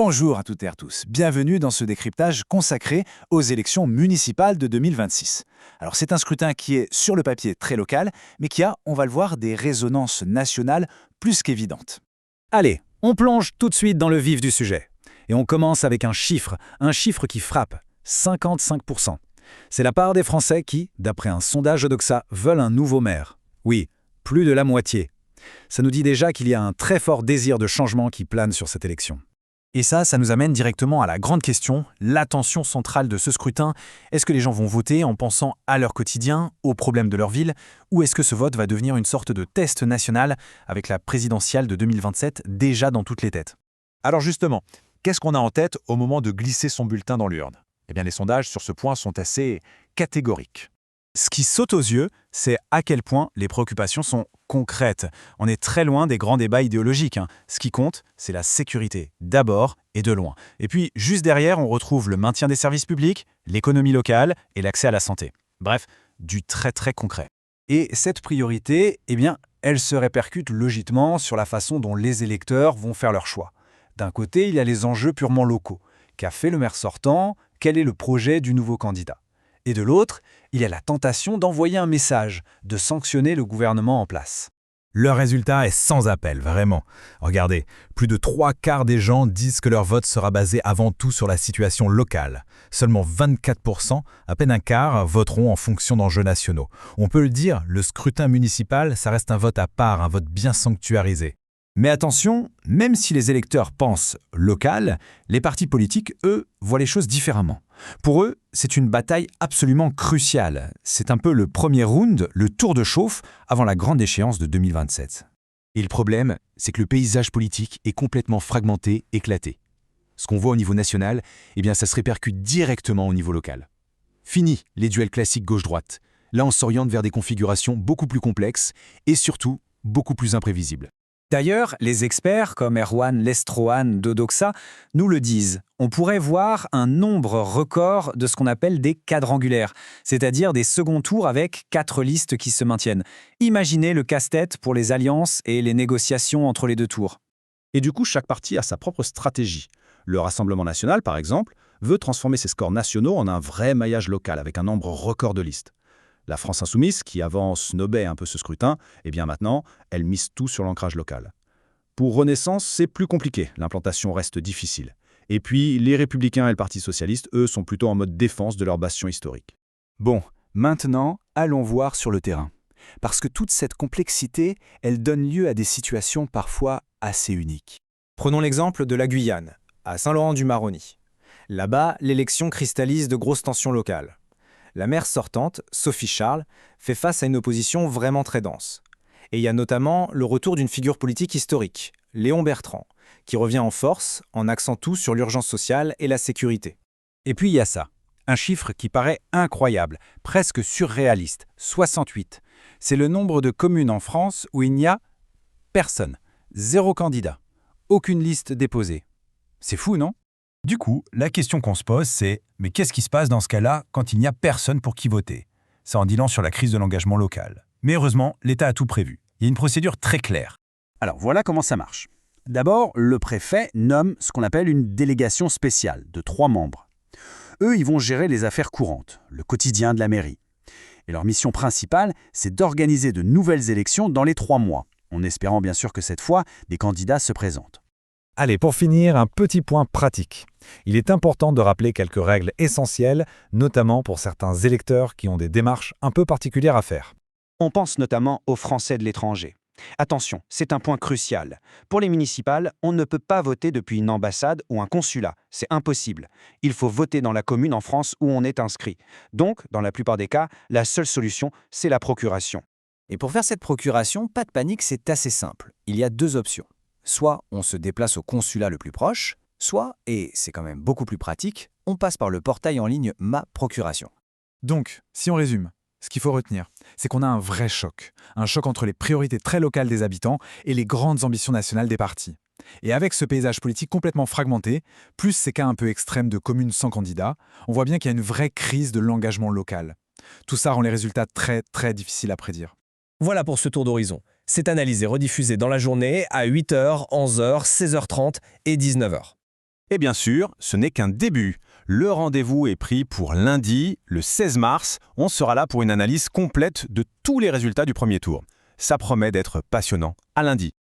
Bonjour à toutes et à tous, bienvenue dans ce décryptage consacré aux élections municipales de 2026. Alors c'est un scrutin qui est sur le papier très local, mais qui a, on va le voir, des résonances nationales plus qu'évidentes. Allez, on plonge tout de suite dans le vif du sujet. Et on commence avec un chiffre qui frappe, 55%. C'est la part des Français qui, d'après un sondage Odoxa, veulent un nouveau maire. Oui, plus de la moitié. Ça nous dit déjà qu'il y a un très fort désir de changement qui plane sur cette élection. Et ça nous amène directement à la grande question, l'attention centrale de ce scrutin. Est-ce que les gens vont voter en pensant à leur quotidien, aux problèmes de leur ville, ou est-ce que ce vote va devenir une sorte de test national avec la présidentielle de 2027 déjà dans toutes les têtes? Alors justement, qu'est-ce qu'on a en tête au moment de glisser son bulletin dans l'urne? Eh bien les sondages sur ce point sont assez catégoriques. Ce qui saute aux yeux, c'est à quel point les préoccupations sont concrètes. On est très loin des grands débats idéologiques. Ce qui compte, c'est la sécurité, d'abord et de loin. Et puis, juste derrière, on retrouve le maintien des services publics, l'économie locale et l'accès à la santé. Bref, du très très concret. Et cette priorité, elle se répercute logiquement sur la façon dont les électeurs vont faire leur choix. D'un côté, il y a les enjeux purement locaux. Qu'a fait le maire sortant? Quel est le projet du nouveau candidat? Et de l'autre, il y a la tentation d'envoyer un message, de sanctionner le gouvernement en place. Le résultat est sans appel, vraiment. Regardez, plus de 3/4 des gens disent que leur vote sera basé avant tout sur la situation locale. Seulement 24%, à peine un quart, voteront en fonction d'enjeux nationaux. On peut le dire, le scrutin municipal, ça reste un vote à part, un vote bien sanctuarisé. Mais attention, même si les électeurs pensent local, les partis politiques, eux, voient les choses différemment. Pour eux, c'est une bataille absolument cruciale. C'est un peu le premier round, le tour de chauffe, avant la grande échéance de 2027. Et le problème, c'est que le paysage politique est complètement fragmenté, éclaté. Ce qu'on voit au niveau national, ça se répercute directement au niveau local. Fini les duels classiques gauche-droite. Là, on s'oriente vers des configurations beaucoup plus complexes et surtout beaucoup plus imprévisibles. D'ailleurs, les experts comme Erwan Lestrohan d'Odoxa nous le disent. On pourrait voir un nombre record de ce qu'on appelle des quadrangulaires, c'est-à-dire des seconds tours avec 4 listes qui se maintiennent. Imaginez le casse-tête pour les alliances et les négociations entre les 2 tours. Et du coup, chaque parti a sa propre stratégie. Le Rassemblement national, par exemple, veut transformer ses scores nationaux en un vrai maillage local avec un nombre record de listes. La France insoumise, qui avant snobait un peu ce scrutin, maintenant, elle mise tout sur l'ancrage local. Pour Renaissance, c'est plus compliqué, l'implantation reste difficile. Et puis, les Républicains et le Parti socialiste, eux, sont plutôt en mode défense de leur bastion historique. Bon, maintenant, allons voir sur le terrain. Parce que toute cette complexité, elle donne lieu à des situations parfois assez uniques. Prenons l'exemple de la Guyane, à Saint-Laurent-du-Maroni. Là-bas, l'élection cristallise de grosses tensions locales. La maire sortante, Sophie Charles, fait face à une opposition vraiment très dense. Et il y a notamment le retour d'une figure politique historique, Léon Bertrand, qui revient en force en axant tout sur l'urgence sociale et la sécurité. Et puis il y a ça, un chiffre qui paraît incroyable, presque surréaliste, 68. C'est le nombre de communes en France où il n'y a personne, 0 candidat, aucune liste déposée. C'est fou, non ? Du coup, la question qu'on se pose, c'est « mais qu'est-ce qui se passe dans ce cas-là quand il n'y a personne pour qui voter ?» Ça en dit long sur la crise de l'engagement local. Mais heureusement, l'État a tout prévu. Il y a une procédure très claire. Alors voilà comment ça marche. D'abord, le préfet nomme ce qu'on appelle une délégation spéciale de 3 membres. Eux, ils vont gérer les affaires courantes, le quotidien de la mairie. Et leur mission principale, c'est d'organiser de nouvelles élections dans les 3 mois, en espérant bien sûr que cette fois, des candidats se présentent. Allez, pour finir, un petit point pratique. Il est important de rappeler quelques règles essentielles, notamment pour certains électeurs qui ont des démarches un peu particulières à faire. On pense notamment aux Français de l'étranger. Attention, c'est un point crucial. Pour les municipales, on ne peut pas voter depuis une ambassade ou un consulat. C'est impossible. Il faut voter dans la commune en France où on est inscrit. Donc, dans la plupart des cas, la seule solution, c'est la procuration. Et pour faire cette procuration, pas de panique, c'est assez simple. Il y a 2 options. Soit on se déplace au consulat le plus proche, soit, et c'est quand même beaucoup plus pratique, on passe par le portail en ligne Ma Procuration. Donc, si on résume, ce qu'il faut retenir, c'est qu'on a un vrai choc. Un choc entre les priorités très locales des habitants et les grandes ambitions nationales des partis. Et avec ce paysage politique complètement fragmenté, plus ces cas un peu extrêmes de communes sans candidat, on voit bien qu'il y a une vraie crise de l'engagement local. Tout ça rend les résultats très très difficiles à prédire. Voilà pour ce tour d'horizon. C'est analysé et rediffusé dans la journée à 8h, 11h, 16h30 et 19h. Et bien sûr, ce n'est qu'un début. Le rendez-vous est pris pour lundi, le 16 mars. On sera là pour une analyse complète de tous les résultats du premier tour. Ça promet d'être passionnant. À lundi.